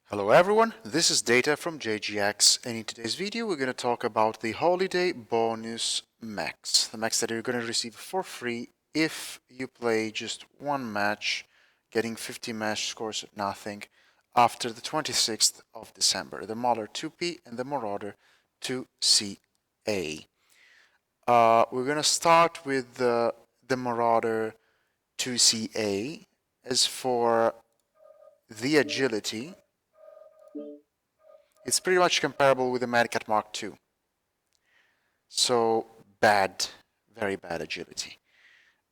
Hello everyone, this is Data from JGX, and in today's video we're going to talk about the holiday bonus mechs. The mechs that you're going to receive for free if you play just one match, getting 50 match scores at nothing, after the 26th of December. The Molar 2P and the Marauder 2CA. We're going to start with the Marauder 2CA. As for the agility, it's pretty much comparable with the Mad Mark II. So bad, very bad agility.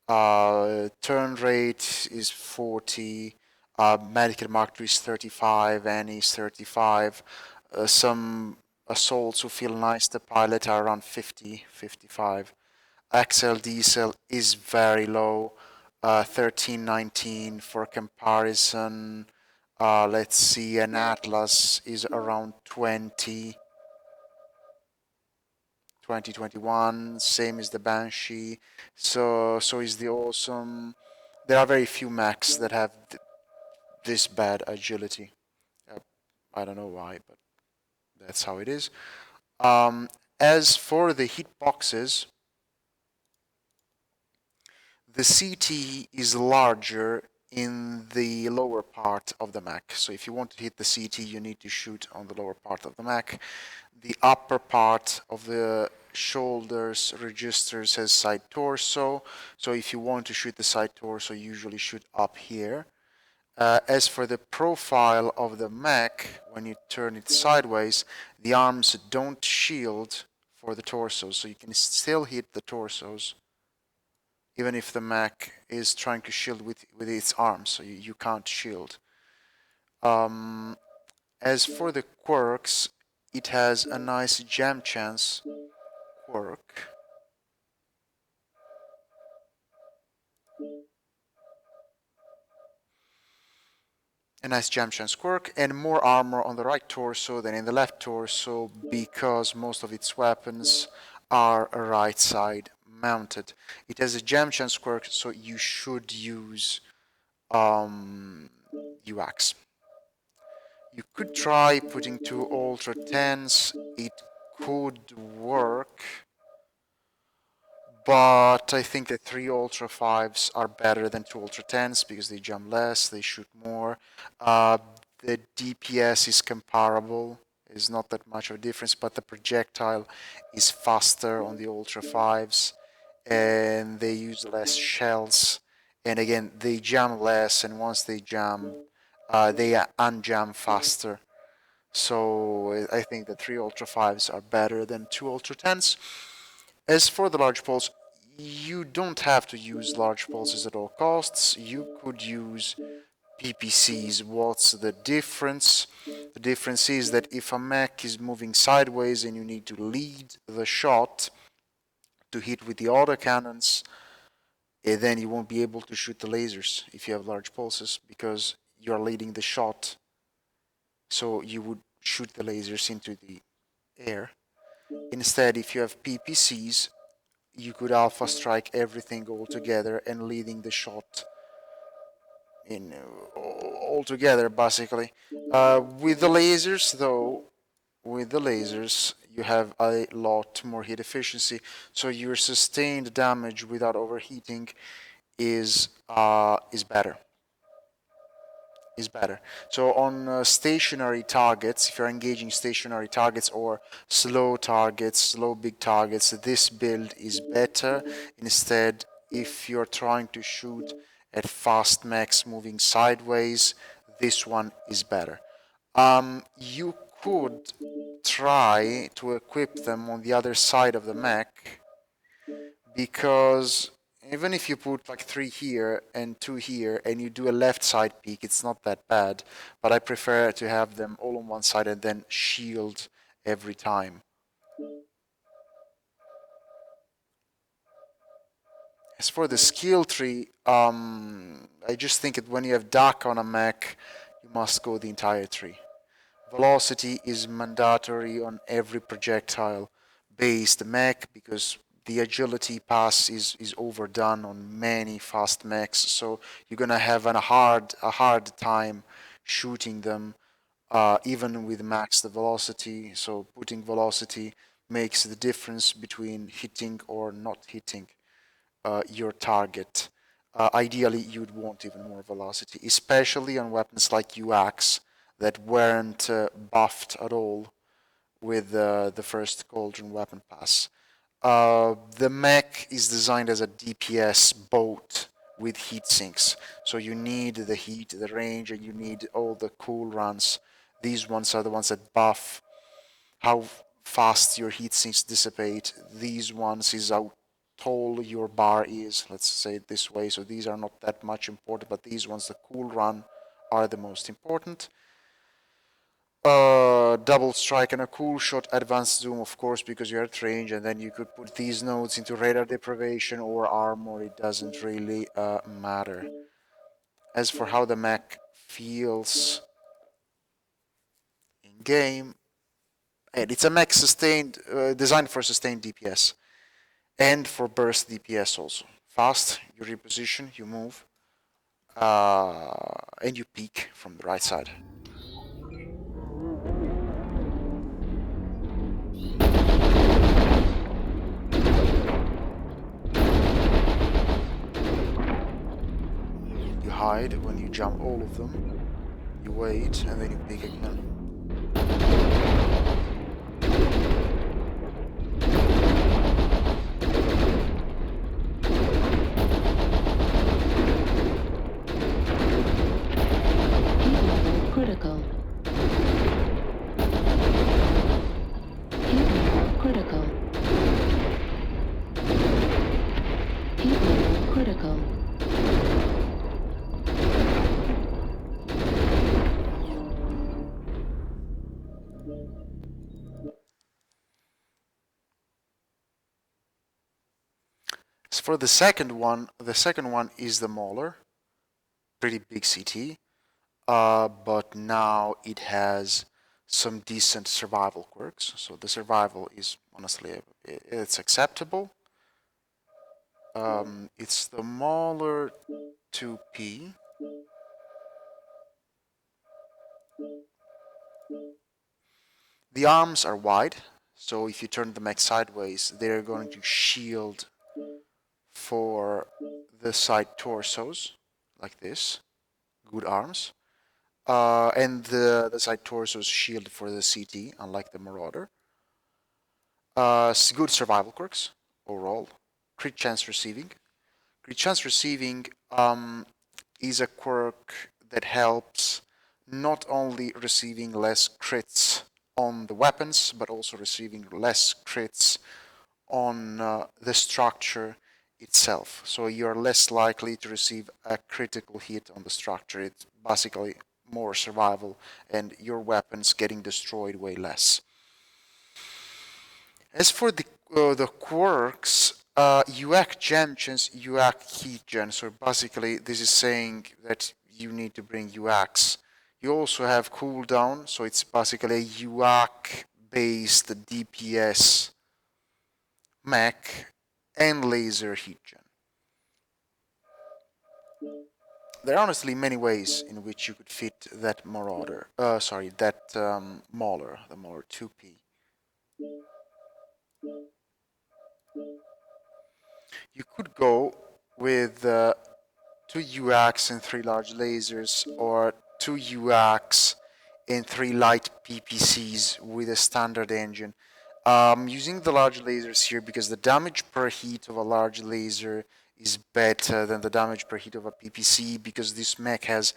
Turn rate is 40. Mad Mark II is 35. Annie is 35. Some assaults who feel nice to pilot are around 50, 55. XL diesel is very low. 1319 for comparison. Let's see, an Atlas is around 20, 21, same as the Banshee, so is the Awesome. There are very few mechs that have this bad agility. I don't know why, but that's how it is. As for the hitboxes, the CT is larger in the lower part of the mech. So if you want to hit the CT, you need to shoot on the lower part of the mech. The upper part of the shoulders registers as side torso. So if you want to shoot the side torso, you usually shoot up here. As for the profile of the mech, when you turn it sideways, the arms don't shield for the torso, so you can still hit the torsos even if the mech is trying to shield with its arms, so you can't shield. As for the quirks, it has a nice jam chance quirk. A nice jam chance quirk, and more armor on the right torso than in the left torso because most of its weapons are right side mounted. It has a jam chance quirk, so you should use UX. You could try putting two Ultra 10s, it could work, but I think that three Ultra 5s are better than two Ultra 10s because they jump less, they shoot more. The DPS is comparable, is not that much of a difference, but the projectile is faster on the Ultra 5s, and they use less shells. And again, they jam less, and once they jam, they unjam faster. So I think the 3 Ultra 5s are better than 2 Ultra 10s. As for the large pulse, you don't have to use large pulses at all costs. You could use PPCs. What's the difference? The difference is that if a mech is moving sideways and you need to lead the shot to hit with the autocannons, then you won't be able to shoot the lasers if you have large pulses because you're leading the shot. So you would shoot the lasers into the air. Instead, if you have PPCs, you could alpha strike everything all together and leading the shot in all together, basically. With the lasers, though, you have a lot more hit efficiency, so your sustained damage without overheating is better. So on stationary targets, if you're engaging stationary targets or slow targets, slow big targets, this build is better. Instead, if you're trying to shoot at fast mechs moving sideways, this one is better. You could try to equip them on the other side of the mech, because even if you put like 3 here and 2 here and you do a left side peek, it's not that bad, but I prefer to have them all on one side and then shield every time. As for the skill tree, I just think that when you have duck on a mech, you must go the entire tree. Velocity is mandatory on every projectile based mech because the agility pass is overdone on many fast mechs, so you're gonna have a hard time shooting them even with max the velocity. So putting velocity makes the difference between hitting or not hitting your target. Ideally, you'd want even more velocity, especially on weapons like UX that weren't buffed at all with the first Cauldron weapon pass. The mech is designed as a DPS boat with heat sinks, so you need the heat, the range, and you need all the cool runs. These ones are the ones that buff how fast your heat sinks dissipate. These ones is how tall your bar is, let's say it this way. So these are not that much important, but these ones, the cool run, are the most important. Double strike and a cool shot, advanced zoom, of course, because you're at range, and then you could put these nodes into radar deprivation or armor. It doesn't really matter. As for how the mech feels in game, and it's a mech sustained, designed for sustained DPS and for burst DPS also. Fast, you reposition, you move, and you peek from the right side. You hide when you jump all of them. You wait, and then you peek again. Critical. Heat level critical. Heat level critical. As for the second one is the Molar. Pretty big CT. But now it has some decent survival quirks. So the survival is honestly, it's acceptable. It's the Molar 2P. The arms are wide, so if you turn the mech sideways, they're going to shield for the side torsos, like this. Good arms. And the side torsos shield for the CT, unlike the Marauder. Good survival quirks, overall. Crit chance receiving. Crit chance receiving is a quirk that helps not only receiving less crits on the weapons, but also receiving less crits on the structure itself. So you're less likely to receive a critical hit on the structure. It's basically more survival, and your weapons getting destroyed way less. As for the quirks, UAC gem chance, UAC heat gen. So basically, this is saying that you need to bring UACs. You also have cooldown, so it's basically a UAC based DPS mech and laser heat gen. There are honestly many ways in which you could fit that Marauder. Molar, the Molar 2P. You could go with 2 UACs and 3 large lasers, or 2 UACs and 3 light PPCs with a standard engine. Using the large lasers here because the damage per hit of a large laser is better than the damage per hit of a PPC, because this mech has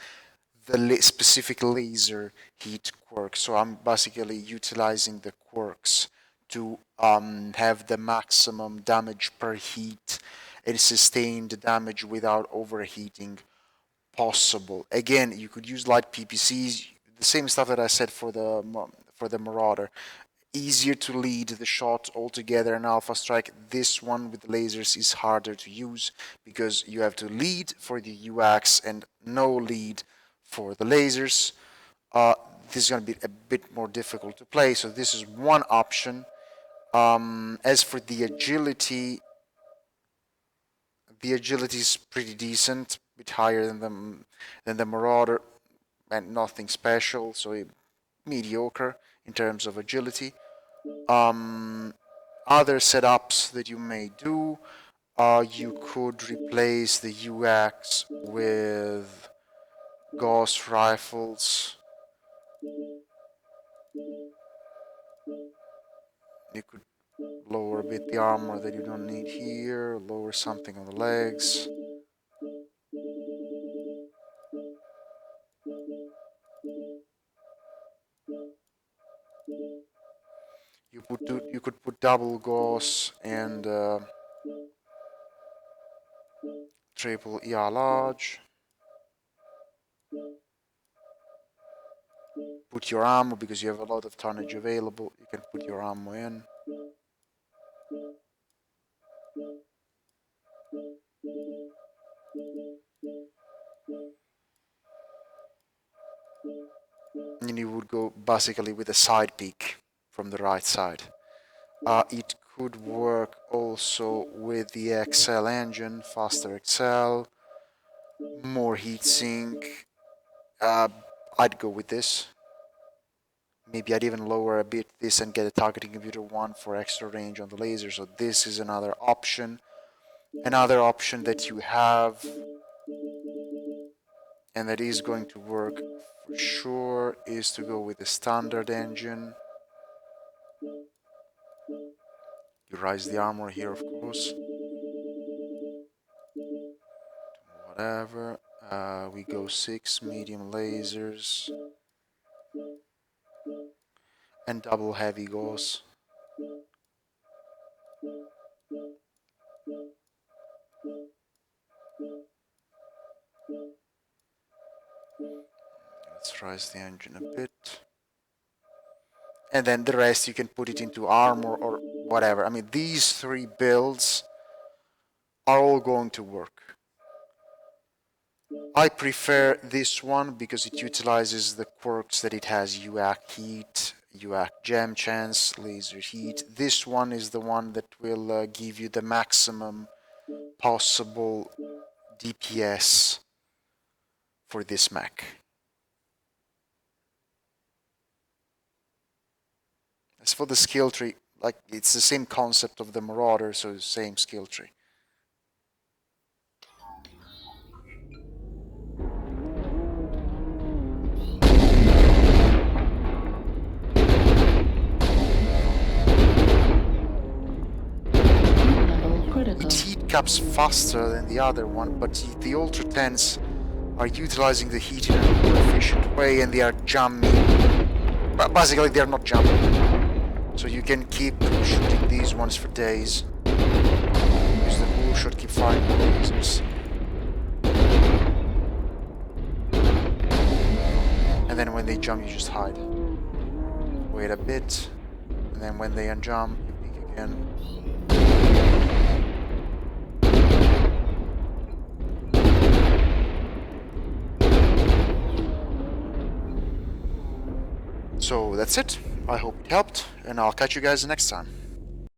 the specific laser heat quirk. So I'm basically utilizing the quirks to have the maximum damage per heat and sustained damage without overheating possible. Again, you could use light PPCs, the same stuff that I said for the Marauder. Easier to lead the shot altogether in Alpha Strike. This one with lasers is harder to use because you have to lead for the UACs and no lead for the lasers. This is going to be a bit more difficult to play, so this is one option. As for the agility is pretty decent, a bit higher than the Marauder, and nothing special. So mediocre in terms of agility. Other setups that you may do, you could replace the UX with ghost rifles. You could lower a bit the armor that you don't need here, lower something on the legs. You could put double gauze and triple ER large. Put your ammo, because you have a lot of tonnage available, you can put your ammo in. And you would go basically with a side peek from the right side. It could work also with the XL engine, faster XL, more heatsink. I'd go with this. Maybe I'd even lower a bit this and get a targeting computer 1 for extra range on the laser. So this is another option. Another option that you have, and that is going to work for sure, is to go with the standard engine. You rise the armor here, of course. Whatever. We go 6 medium lasers and double heavy gauze. Let's rise the engine a bit. And then the rest you can put it into armor or whatever. I mean, these 3 builds are all going to work. I prefer this one because it utilizes the quirks that it has: UAC heat, UAC gem chance, laser heat. This one is the one that will give you the maximum possible DPS for this mech. As for the skill tree, like, it's the same concept of the Marauder, so the same skill tree. It heat caps faster than the other one, but the Ultra 10s are utilizing the heat in a more efficient way, and they are jumping. Basically, they're not jumping. So you can keep shooting these ones for days. Use the bull shot, keep firing the lasers. And then when they jump, you just hide. Wait a bit, and then when they unjump, you peek again. So that's it. I hope it helped, and I'll catch you guys next time.